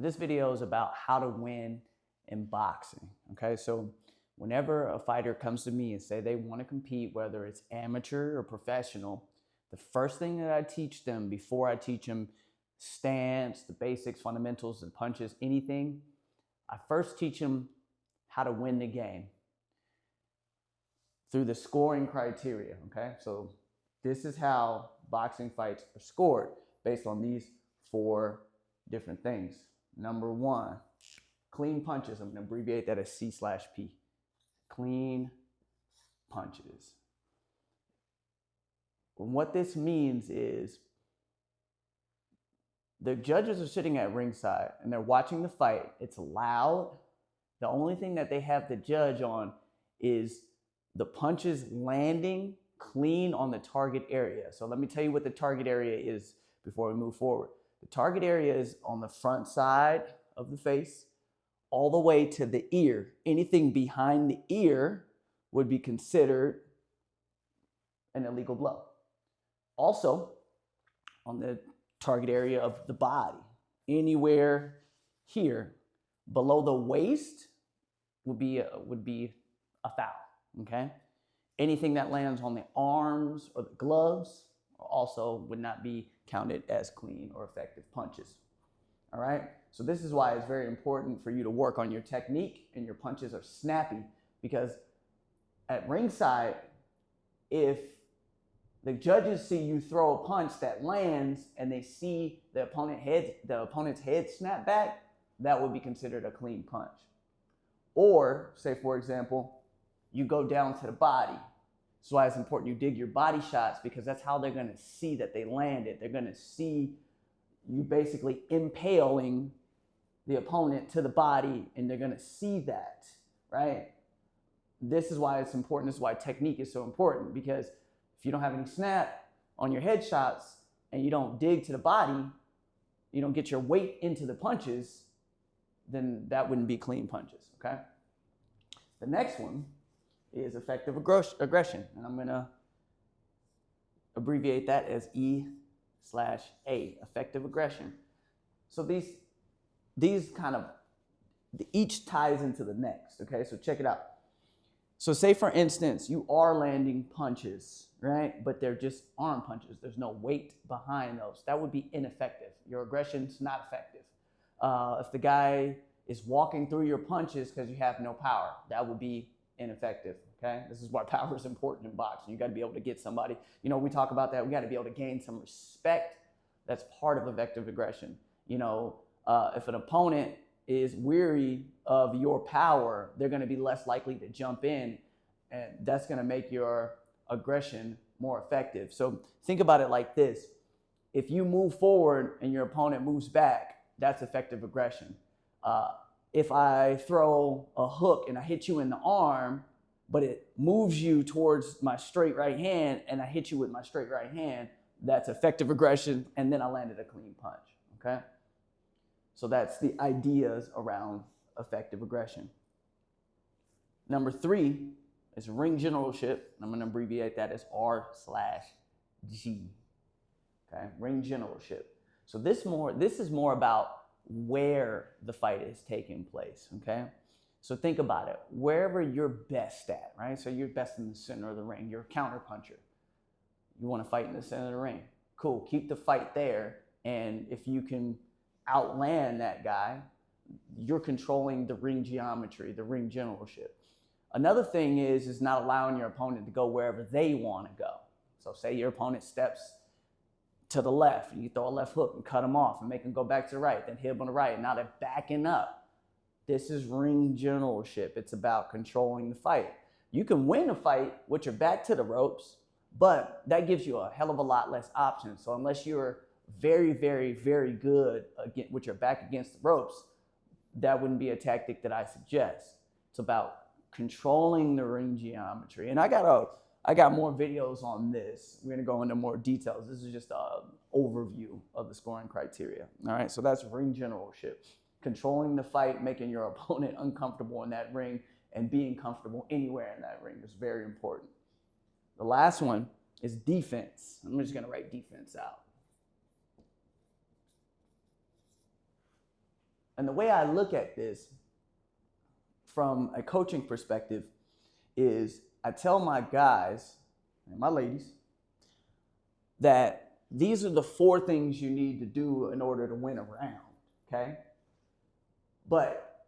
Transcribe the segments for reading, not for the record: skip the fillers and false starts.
This video is about how to win in boxing. Okay, so whenever a fighter comes to me and say they want to compete, whether it's amateur or professional, the first thing that I teach them before I teach them stance, the basics, fundamentals, the punches, anything, I first teach them how to win the game through the scoring criteria. Okay, so this is how boxing fights are scored based on these 4 different things. Number 1, clean punches. I'm going to abbreviate that as C/P. Clean punches. What this means is the judges are sitting at ringside and they're watching the fight. It's loud. The only thing that they have to judge on is the punches landing clean on the target area. So let me tell you what the target area is before we move forward. The target area is on the front side of the face, all the way to the ear. Anything behind the ear would be considered an illegal blow. Also, on the target area of the body, anywhere here below the waist would be a foul. Okay, anything that lands on the arms or the gloves also would not be counted as clean or effective punches. All right, so this is why it's very important for you to work on your technique and your punches are snappy, because at ringside, if the judges see you throw a punch that lands and they see the opponent's head snap back, that would be considered a clean punch. Or say, for example, you go down to the body. That's why it's important you dig your body shots, because that's how they're going to see that they landed. They're going to see you basically impaling the opponent to the body, and they're going to see that, right? This is why it's important. This is why technique is so important, because if you don't have any snap on your head shots and you don't dig to the body, you don't get your weight into the punches, then that wouldn't be clean punches, okay? The next one is effective aggression, and I'm going to abbreviate that as E/A, effective aggression. So these kind of, each ties into the next, okay? So check it out. So say, for instance, you are landing punches, right? But they're just arm punches. There's no weight behind those. That would be ineffective. Your aggression's not effective. If the guy is walking through your punches because you have no power, that would be ineffective, okay? This is why power is important in boxing. You got to be able to get somebody. You know, we talk about that. We got to be able to gain some respect. That's part of effective aggression. You know, if an opponent is weary of your power, they're going to be less likely to jump in, and that's going to make your aggression more effective. So think about it like this. If you move forward and your opponent moves back, that's effective aggression. If I throw a hook and I hit you in the arm, but it moves you towards my straight right hand and I hit you with my straight right hand, that's effective aggression, and then I landed a clean punch, okay? So that's the ideas around effective aggression. Number 3 is ring generalship. I'm going to abbreviate that as R/G. Okay, ring generalship. So this is more about where the fight is taking place. Okay, so think about it. Wherever you're best at, right? So you're best in the center of the ring. You're a counter puncher. You want to fight in the center of the ring. Cool. Keep the fight there, and if you can outland that guy, you're controlling the ring geometry, the ring generalship. Another thing is not allowing your opponent to go wherever they want to go. So say your opponent steps to the left, and you throw a left hook and cut them off and make them go back to the right, then hit them on the right. Now they're backing up. This is ring generalship. It's about controlling the fight. You can win a fight with your back to the ropes, but that gives you a hell of a lot less options. So unless you're very, very, very good with your back against the ropes, that wouldn't be a tactic that I suggest. It's about controlling the ring geometry. And I got more videos on this. We're gonna go into more details. This is just an overview of the scoring criteria. All right, so that's ring generalship. Controlling the fight, making your opponent uncomfortable in that ring, and being comfortable anywhere in that ring is very important. The last one is defense. I'm just gonna write defense out. And the way I look at this from a coaching perspective is I tell my guys and my ladies that these are the 4 things you need to do in order to win a round, okay? But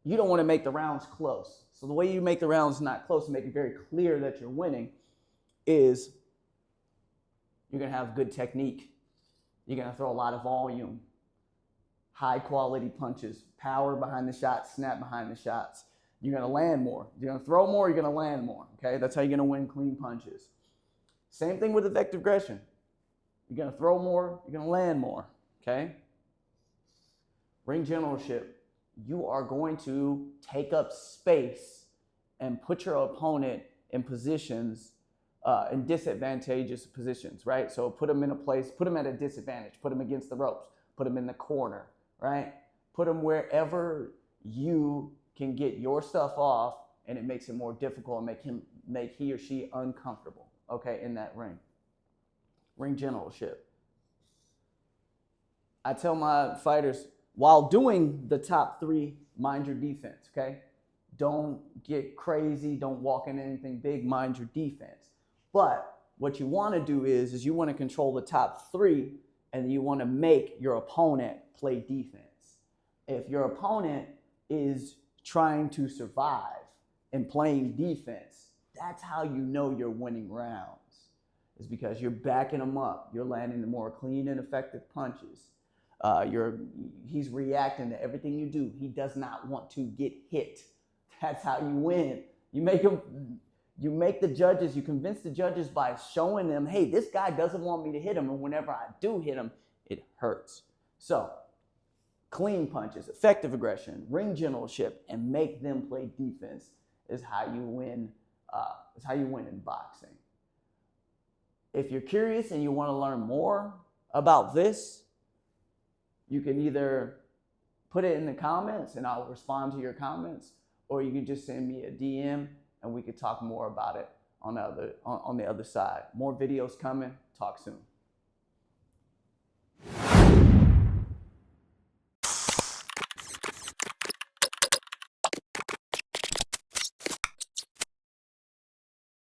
you don't want to make the rounds close. So the way you make the rounds not close and make it very clear that you're winning is you're going to have good technique. You're going to throw a lot of volume, high quality punches, power behind the shots, snap behind the shots. You're going to land more. You're going to throw more, you're going to land more, okay? That's how you're going to win clean punches. Same thing with effective aggression. You're going to throw more, you're going to land more, okay? Ring generalship. You are going to take up space and put your opponent in positions, in disadvantageous positions, right? So put them in a place, put them at a disadvantage, put them against the ropes, put them in the corner, right? Put them wherever you can get your stuff off, and it makes it more difficult and make he or she uncomfortable, okay, in that ring. Ring generalship. I tell my fighters, while doing the top 3, mind your defense, okay? Don't get crazy, don't walk into anything big, mind your defense. But what you want to do is you want to control the top 3, and you want to make your opponent play defense. If your opponent is trying to survive and playing defense, that's how you know you're winning rounds. Is because you're backing them up. You're landing the more clean and effective punches. He's reacting to everything you do. He does not want to get hit. That's how you win. You make the judges, you convince the judges by showing them, hey, this guy doesn't want me to hit him, and whenever I do hit him, it hurts. So, clean punches, effective aggression, ring generalship, and make them play defense is how you win. Is how you win in boxing. If you're curious and you want to learn more about this, you can either put it in the comments and I'll respond to your comments, or you can just send me a DM and we could talk more about it on the other side. More videos coming. Talk soon.